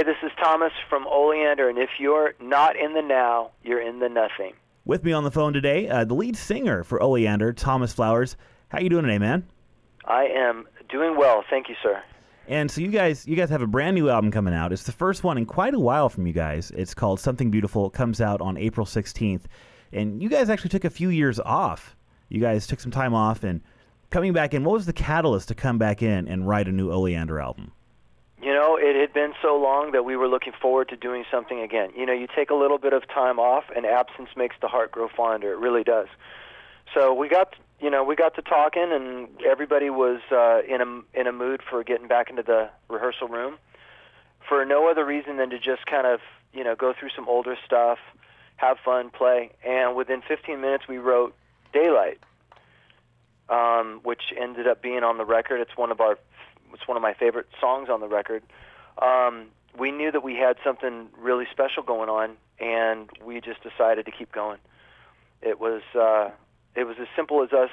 Hey, this is Thomas from Oleander, and if you're not in the now, you're in the nothing. With me on the phone today, the lead singer for Oleander, Thomas Flowers. How you doing today, man? I am doing well, thank you, sir. And so you guys have a brand new album coming out. It's the first one in quite a while from you guys. It's called Something Beautiful. It comes out on April 16th. And you guys actually took a few years off. You guys took some time off, and coming back in, what was the catalyst to come back in and write a new Oleander album? You know, it had been so long that we were looking forward to doing something again. You know, you take a little bit of time off, and absence makes the heart grow fonder. It really does. So we got to talking, and everybody was in a mood for getting back into the rehearsal room for no other reason than to just kind of, go through some older stuff, have fun, play. And within 15 minutes, we wrote Daylight, which ended up being on the record. It's one of my favorite songs on the record. We knew that we had something really special going on, and we just decided to keep going. It was as simple as us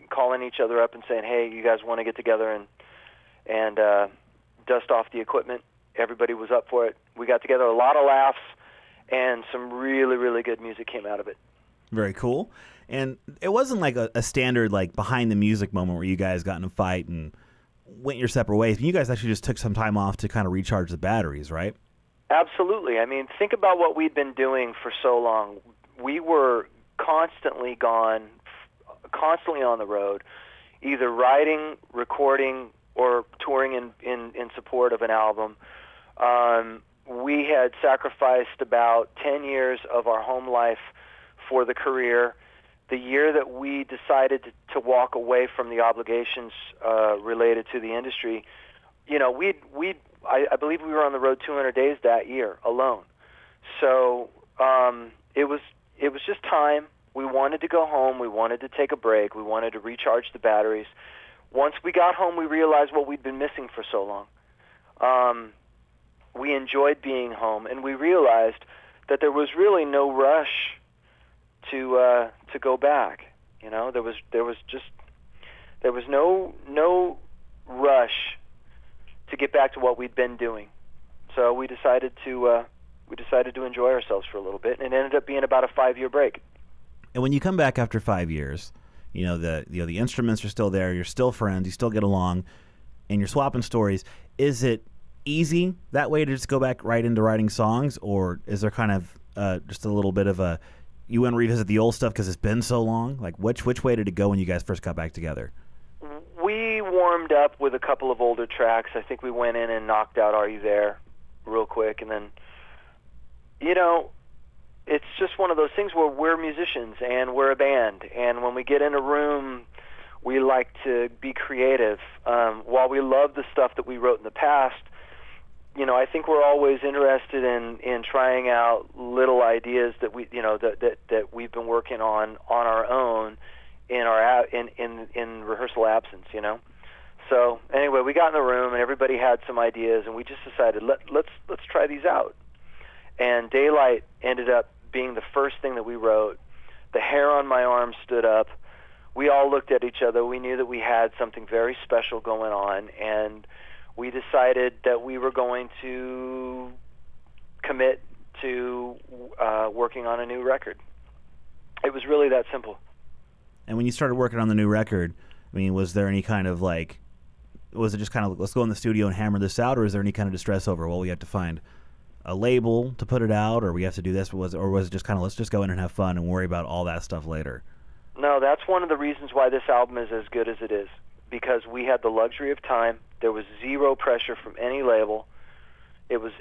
calling each other up and saying, "Hey, you guys want to get together and dust off the equipment?" Everybody was up for it. We got together, a lot of laughs, and some really, really good music came out of it. Very cool. And it wasn't like a standard like behind the music moment where you guys got in a fight and went your separate ways. You guys actually just took some time off to kind of recharge the batteries, right? Absolutely. I mean, think about what we'd been doing for so long. We were constantly gone, constantly on the road, either writing, recording, or touring in support of an album. We had sacrificed about 10 years of our home life for the career. The year that we decided to walk away from the obligations related to the industry, I believe we were on the road 200 days that year alone. So it was just time. We wanted to go home. We wanted to take a break. We wanted to recharge the batteries. Once we got home, we realized what we'd been missing for so long. We enjoyed being home, and we realized that there was really no rush to go back. There was no rush to get back to what we'd been doing. So we decided to enjoy ourselves for a little bit, and it ended up being about a 5-year break. And when you come back after 5 years, the instruments are still there, you're still friends, you still get along, and you're swapping stories. Is it easy that way to just go back right into writing songs, or is there kind of just a little bit of a you want to revisit the old stuff because it's been so long? Like, which way did it go when you guys first got back together? We warmed up with a couple of older tracks. I think we went in and knocked out Are You There real quick, and then, it's just one of those things where we're musicians and we're a band, and when we get in a room, we like to be creative. While we love the stuff that we wrote in the past, I think we're always interested in trying out little ideas that that we've been working on our own in rehearsal absence. So anyway, we got in the room and everybody had some ideas, and we just decided let's try these out. And Daylight ended up being the first thing that we wrote. The hair on my arm stood up. We all looked at each other. We knew that we had something very special going on, and we decided that we were going to commit to working on a new record. It was really that simple. And when you started working on the new record, was there any kind of was it just kind of let's go in the studio and hammer this out, or is there any kind of distress over, well, we have to find a label to put it out, or we have to do this, or was it just kind of let's just go in and have fun and worry about all that stuff later? No, that's one of the reasons why this album is as good as it is, because we had the luxury of time. There was zero pressure from any label. It was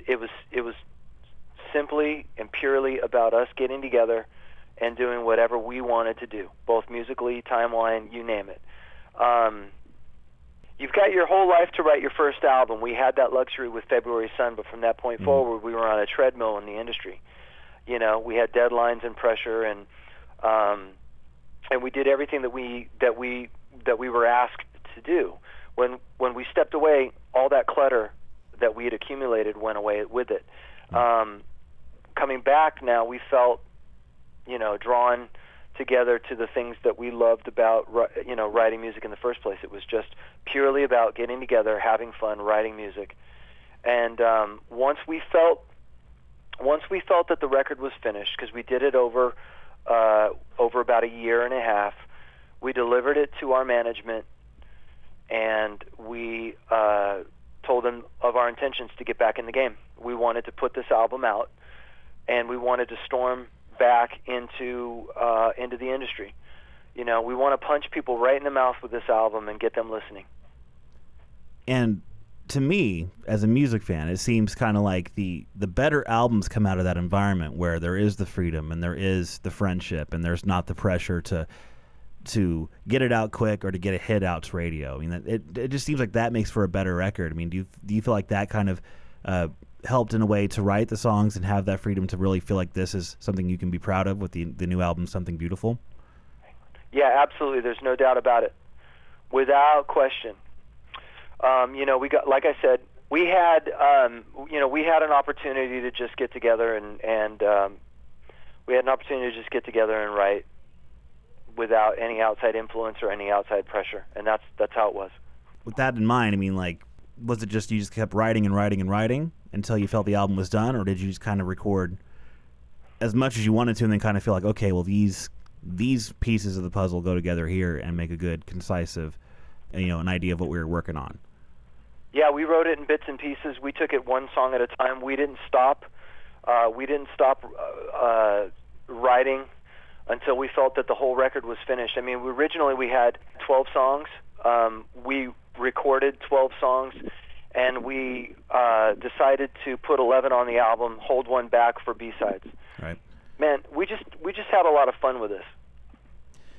simply and purely about us getting together and doing whatever we wanted to do, both musically, timeline, you name it. You've got your whole life to write your first album. We had that luxury with February Sun, but from that point forward, we were on a treadmill in the industry. We had deadlines and pressure, and we did everything that we were asked to do. When we stepped away, all that clutter that we had accumulated went away with it. Coming back now, we felt, drawn together to the things that we loved about, writing music in the first place. It was just purely about getting together, having fun, writing music, And once we felt that the record was finished, because we did it over about a year and a half, we delivered it to our management, and we told them of our intentions to get back in the game. We wanted to put this album out, and we wanted to storm back into the industry. You know, we want to punch people right in the mouth with this album and get them listening. And to me, as a music fan, it seems kind of like the better albums come out of that environment where there is the freedom and there is the friendship and there's not the pressure to get it out quick or to get a hit out to radio. I mean, it just seems like that makes for a better record. I mean, do you feel like that kind of helped in a way to write the songs and have that freedom to really feel like this is something you can be proud of with the new album, Something Beautiful? Yeah, absolutely. There's no doubt about it. Without question. You know, we got, like I said, we had an opportunity to just get together and we had an opportunity to just get together and write without any outside influence or any outside pressure, and that's how it was. With that in mind, I mean, like, was it just you just kept writing and writing and writing until you felt the album was done, or did you just kind of record as much as you wanted to and then kind of feel like, okay, well, these pieces of the puzzle go together here and make a good, concise, an idea of what we were working on? Yeah, we wrote it in bits and pieces. We took it one song at a time. We didn't stop. Writing until we felt that the whole record was finished. I mean, originally we had 12 songs. We recorded 12 songs, and we decided to put 11 on the album, hold one back for B-sides. Right. Man, we just had a lot of fun with this.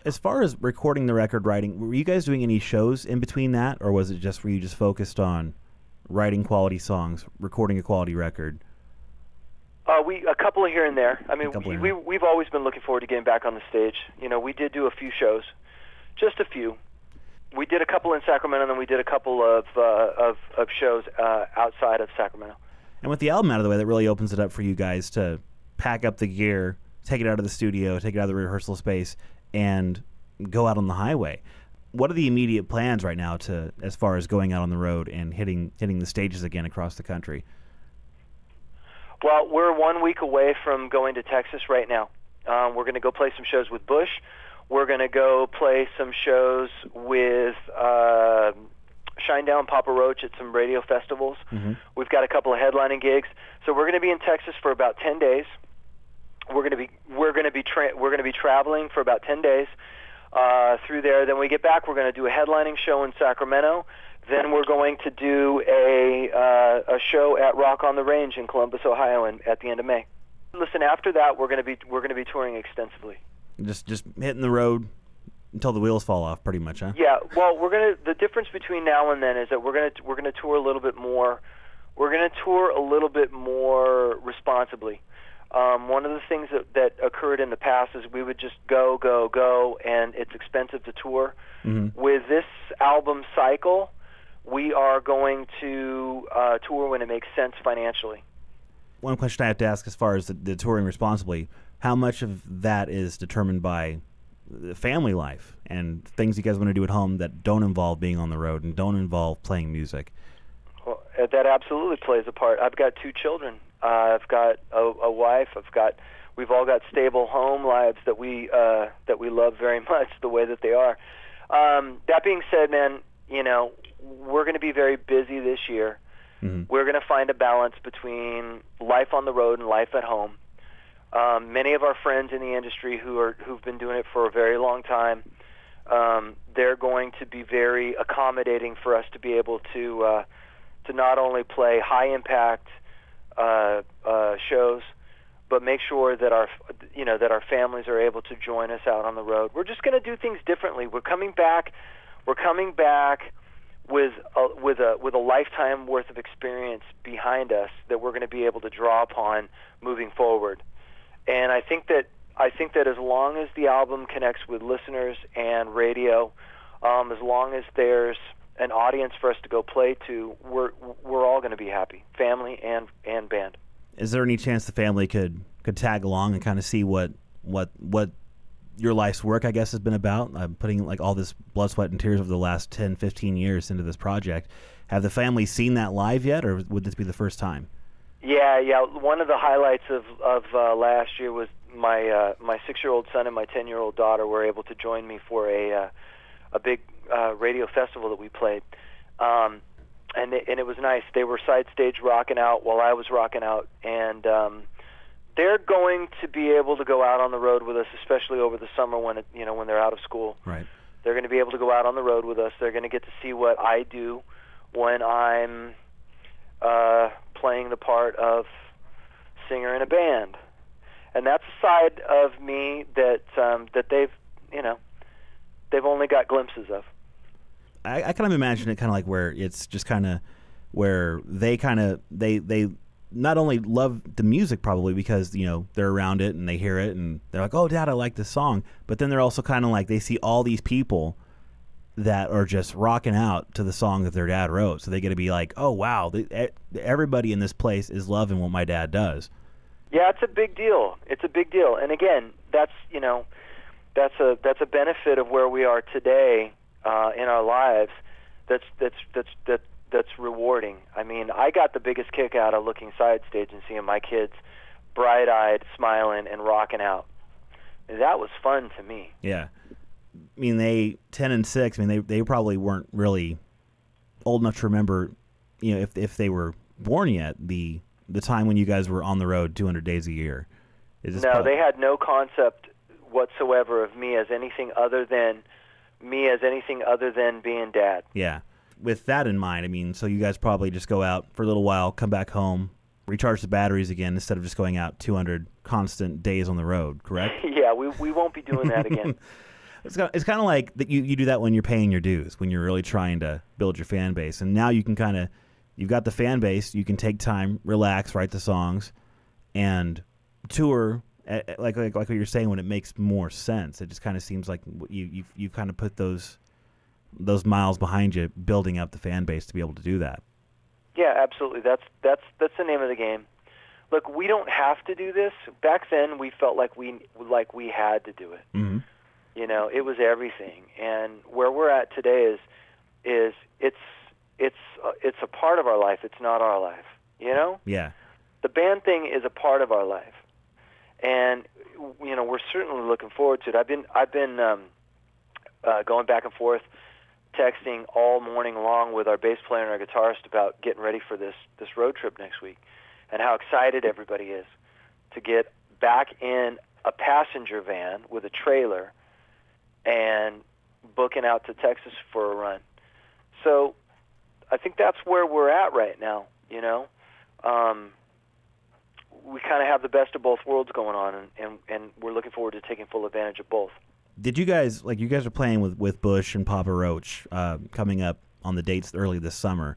As far as recording the record, writing, were you guys doing any shows in between that, or was it just were you just focused on writing quality songs, recording a quality record? A couple of here and there. I mean, we've always been looking forward to getting back on the stage. You know, we did do a few shows, just a few. We did a couple in Sacramento, and then we did a couple of shows outside of Sacramento. And with the album out of the way, that really opens it up for you guys to pack up the gear, take it out of the studio, take it out of the rehearsal space, and go out on the highway. What are the immediate plans right now as far as going out on the road and hitting the stages again across the country? Well, we're 1 week away from going to Texas right now. We're going to go play some shows with Bush. We're going to go play some shows with Shinedown, Papa Roach at some radio festivals. Mm-hmm. We've got a couple of headlining gigs. So we're going to be in Texas for about 10 days. We're going to be traveling for about 10 days through there. Then we get back. We're going to do a headlining show in Sacramento. Then we're going to do a show at Rock on the Range in Columbus, Ohio, at the end of May. Listen, after that, we're going to be touring extensively. Just hitting the road until the wheels fall off, pretty much, huh? Yeah. Well, the difference between now and then is that we're going to tour a little bit more. We're going to tour a little bit more responsibly. One of the things that occurred in the past is we would just go, and it's expensive to tour. Mm-hmm. With this album cycle, we are going to tour when it makes sense financially. One question I have to ask as far as the touring responsibly, how much of that is determined by the family life and things you guys want to do at home that don't involve being on the road and don't involve playing music? Well, that absolutely plays a part. I've got 2 children. I've got a wife. We've all got stable home lives that we love very much the way that they are. That being said, man, you know, we're going to be very busy this year. Mm-hmm. We're going to find a balance between life on the road and life at home. Many of our friends in the industry who've been doing it for a very long time, they're going to be very accommodating for us to be able to not only play high impact shows, but make sure that our families are able to join us out on the road. We're just going to do things differently. We're coming back with a lifetime worth of experience behind us that we're going to be able to draw upon moving forward. And I think that as long as the album connects with listeners and radio, as long as there's an audience for us to go play to, we're all going to be happy, family and band. Is there any chance the family could tag along and kind of see what your life's work, I guess, has been about? Putting like all this blood, sweat, and tears over the last 10, 15 years into this project. Have the family seen that live yet, or would this be the first time? Yeah. One of the highlights of last year was my 6-year-old son and my 10-year-old daughter were able to join me for a big radio festival that we played, and it was nice. They were side stage rocking out while I was rocking out, and they're going to be able to go out on the road with us, especially over the summer when when they're out of school. Right. They're going to be able to go out on the road with us. They're going to get to see what I do when I'm playing the part of singer in a band, and that's a side of me that they've only got glimpses of. I kind of imagine it kind of like where it's just kind of where they not only love the music probably because they're around it and they hear it and they're like, oh, Dad, I like this song, but then they're also kind of like they see all these people that are just rocking out to the song that their dad wrote, so they get to be like, oh wow, everybody in this place is loving what my dad does. Yeah, it's a big deal. It's a big deal, and again, that's a benefit of where we are today in our lives. That's rewarding. I mean, I got the biggest kick out of looking side stage and seeing my kids bright-eyed, smiling, and rocking out. That was fun to me. Yeah. I mean, they 10 and 6. I mean, they probably weren't really old enough to remember, if they were born yet, the time when you guys were on the road 200 days a year. No, they had no concept whatsoever of me as anything other than being Dad. Yeah. With that in mind, I mean, so you guys probably just go out for a little while, come back home, recharge the batteries again instead of just going out 200 constant days on the road, correct? Yeah, we won't be doing that again. It's kind of like that you do that when you're paying your dues, when you're really trying to build your fan base. And now you can you've got the fan base, you can take time, relax, write the songs, and tour, like what you're saying, when it makes more sense. It just kind of seems like you kind of put those miles behind you, building up the fan base to be able to do that. Yeah, absolutely. That's the name of the game. Look, we don't have to do this. Back then, we felt like we had to do it. Mm-hmm. It was everything. And where we're at today is it's a part of our life. It's not our life. Yeah. The band thing is a part of our life, and we're certainly looking forward to it. I've been going back and forth, texting all morning long with our bass player and our guitarist about getting ready for this road trip next week, and how excited everybody is to get back in a passenger van with a trailer and booking out to Texas for a run. So I think that's where we're at right now. We kind of have the best of both worlds going on, and we're looking forward to taking full advantage of both. Did you guys are playing with Bush and Papa Roach coming up on the dates early this summer?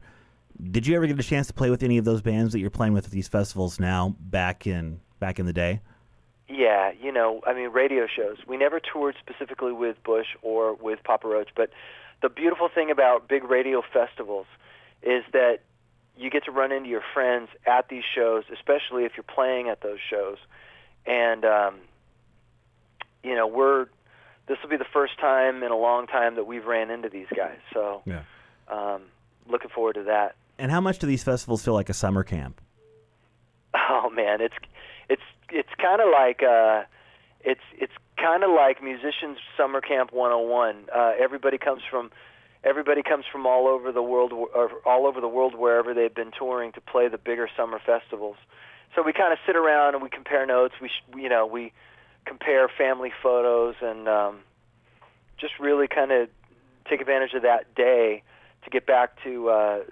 Did you ever get a chance to play with any of those bands that you're playing with at these festivals now back in the day? Yeah, radio shows. We never toured specifically with Bush or with Papa Roach, but the beautiful thing about big radio festivals is that you get to run into your friends at these shows, especially if you're playing at those shows. And this will be the first time in a long time that we've ran into these guys. So, yeah. Looking forward to that. And how much do these festivals feel like a summer camp? Oh man, it's kind of like it's kind of like Musicians Summer Camp 101. Everybody comes from all over the world, or all over the world wherever they've been touring to play the bigger summer festivals. So we kind of sit around and we compare notes. We compare family photos and just really kind of take advantage of that day to get back to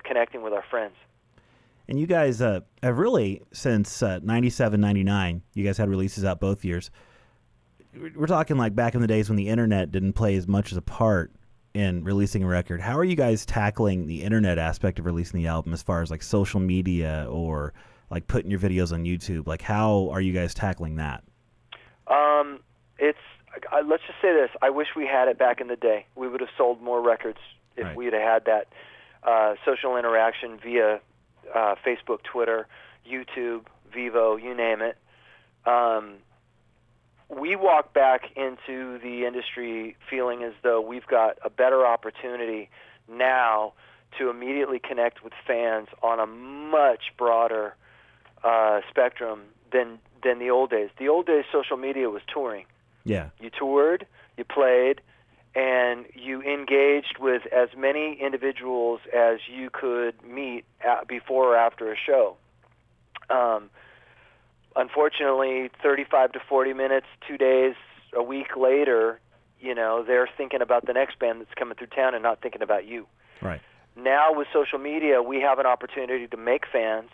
connecting with our friends. And you guys have really, since 97, 99, you guys had releases out both years. We're talking like back in the days when the internet didn't play as much as a part in releasing a record. How are you guys tackling the internet aspect of releasing the album as far as like social media or like putting your videos on YouTube? Like, how are you guys tackling that? Let's just say this. I wish we had it back in the day. We would have sold more records if Right. we'd have had that social interaction via Facebook, Twitter, YouTube, Vivo, you name it. We walk back into the industry feeling as though we've got a better opportunity now to immediately connect with fans on a much broader spectrum than the old days. The old days, social media was touring. Yeah. You toured, you played, and you engaged with as many individuals as you could meet before or after a show. Unfortunately, 35 to 40 minutes, 2 days, a week later, they're thinking about the next band that's coming through town and not thinking about you. Right. Now with social media, we have an opportunity to make fans,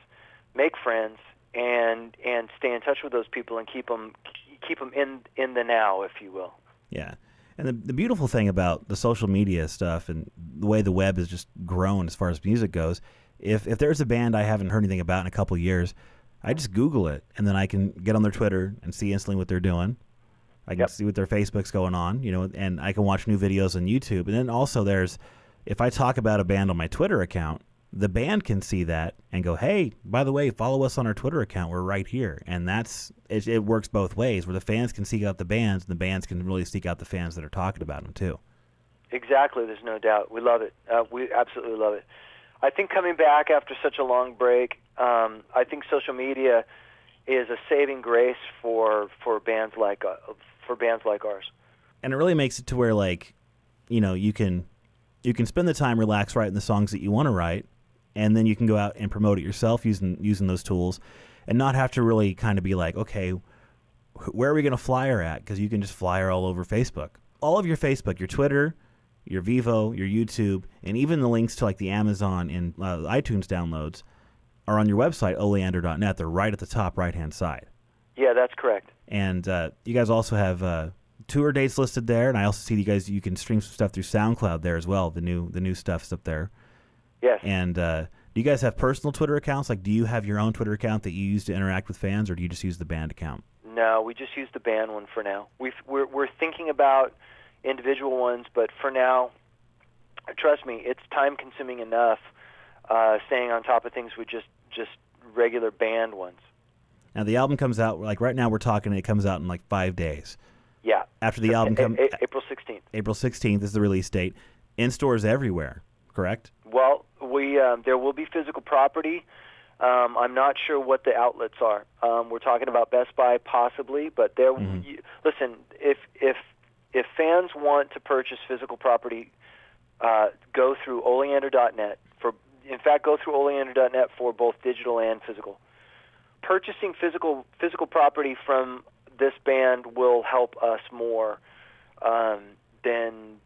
make friends, and stay in touch with those people and keep them in the now, if you will. Yeah. And the beautiful thing about the social media stuff and the way the web has just grown as far as music goes, if there's a band I haven't heard anything about in a couple of years, I just Google it, and then I can get on their Twitter and see instantly what they're doing. I can see what their Facebook's going on, and I can watch new videos on YouTube. And then also if I talk about a band on my Twitter account, the band can see that and go, hey, by the way, follow us on our Twitter account. We're right here. And it works both ways, where the fans can seek out the bands, and the bands can really seek out the fans that are talking about them, too. Exactly. There's no doubt. We love it. We absolutely love it. I think coming back after such a long break, I think social media is a saving grace for bands like ours. And it really makes it to where, you can spend the time, relax, writing the songs that you want to write, and then you can go out and promote it yourself using those tools, and not have to really kind of be like, okay, where are we going to flyer at? Because you can just flyer all over Facebook. All of your Facebook, your Twitter, your Vivo, your YouTube, and even the links to the Amazon and iTunes downloads are on your website, oleander.net. They're right at the top right-hand side. Yeah, that's correct. And you guys also have tour dates listed there, and I also see you can stream some stuff through SoundCloud there as well. The new stuff's up there. Yes. And do you guys have personal Twitter accounts? Do you have your own Twitter account that you use to interact with fans, or do you just use the band account? No, we just use the band one for now. We're thinking about individual ones, but for now, trust me, it's time-consuming enough staying on top of things with just regular band ones. Now, the album comes out, right now we're talking, it comes out in 5 days. Yeah. After the album comes... April 16th. April 16th is the release date. In stores everywhere, correct? Well, there will be physical property. I'm not sure what the outlets are. We're talking about Best Buy possibly, but there. Listen, if fans want to purchase physical property, go through Oleander.net. In fact, go through Oleander.net for both digital and physical. Purchasing physical property from this band will help us more than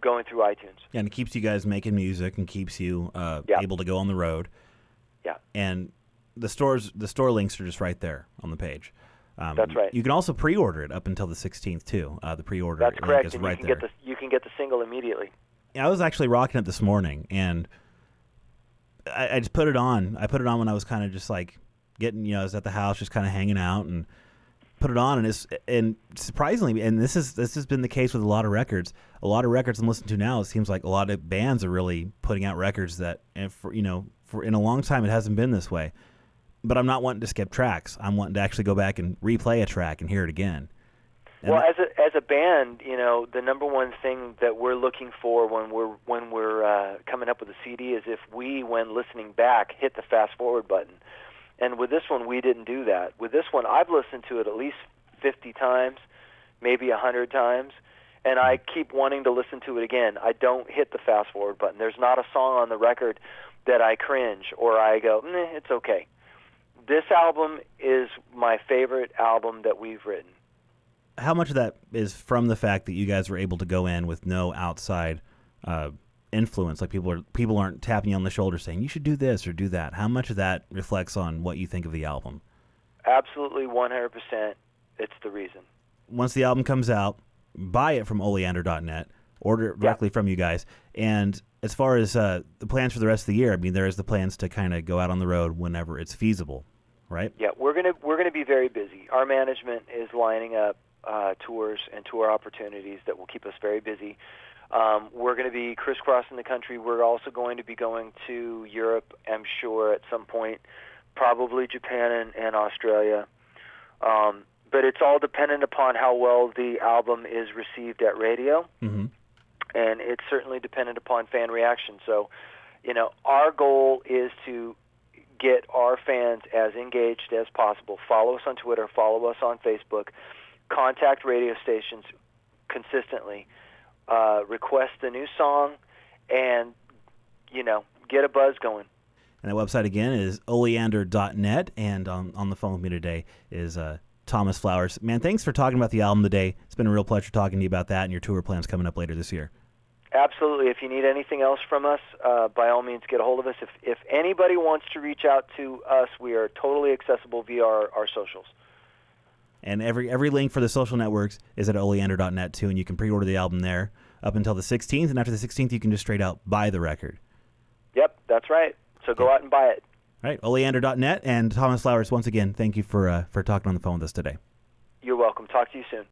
going through iTunes. Yeah, and it keeps you guys making music and keeps you able to go on the road. Yeah. And the store links are just right there on the page. That's right. You can also pre-order it up until the 16th too. The pre-order That's link correct. is And right you there. You can get the single immediately. Yeah, I was actually rocking it this morning, and I just put it on. I put it on when I was kind of just getting, I was at the house just kind of hanging out, and put it on, and surprisingly, and this has been the case with a lot of records. A lot of records I'm listening to now, it seems like a lot of bands are really putting out records that, and for in a long time it hasn't been this way. But I'm not wanting to skip tracks. I'm wanting to actually go back and replay a track and hear it again. And well, as a band, the number one thing that we're looking for when we're coming up with a CD is if we, when listening back, hit the fast forward button. And with this one, we didn't do that. With this one, I've listened to it at least 50 times, maybe 100 times, and I keep wanting to listen to it again. I don't hit the fast forward button. There's not a song on the record that I cringe or I go, it's okay. This album is my favorite album that we've written. How much of that is from the fact that you guys were able to go in with no outside influence? People aren't tapping you on the shoulder saying you should do this or do that. How much of that reflects on what you think of the album? Absolutely, 100%. It's the reason. Once the album comes out, buy it from oleander.net. Order it directly from you guys. And as far as the plans for the rest of the year, there is the plans to kind of go out on the road whenever it's feasible, right? Yeah, we're gonna be very busy. Our management is lining up tours and tour opportunities that will keep us very busy. We're going to be crisscrossing the country. We're also going to be going to Europe, I'm sure, at some point, probably Japan and Australia. But it's all dependent upon how well the album is received at radio. Mm-hmm. and it's certainly dependent upon fan reaction. So, our goal is to get our fans as engaged as possible. Follow us on Twitter, follow us on Facebook, contact radio stations consistently, request the new song, and, get a buzz going. And the website, again, is oleander.net, and on the phone with me today is Thomas Flowers. Man, thanks for talking about the album today. It's been a real pleasure talking to you about that and your tour plans coming up later this year. Absolutely. If you need anything else from us, by all means, get a hold of us. If anybody wants to reach out to us, we are totally accessible via our socials. And every link for the social networks is at oleander.net, too, and you can pre-order the album there up until the 16th, and after the 16th, you can just straight out buy the record. Yep, that's right. So go out and buy it. All right, oleander.net, and Thomas Flowers, once again, thank you for talking on the phone with us today. You're welcome. Talk to you soon.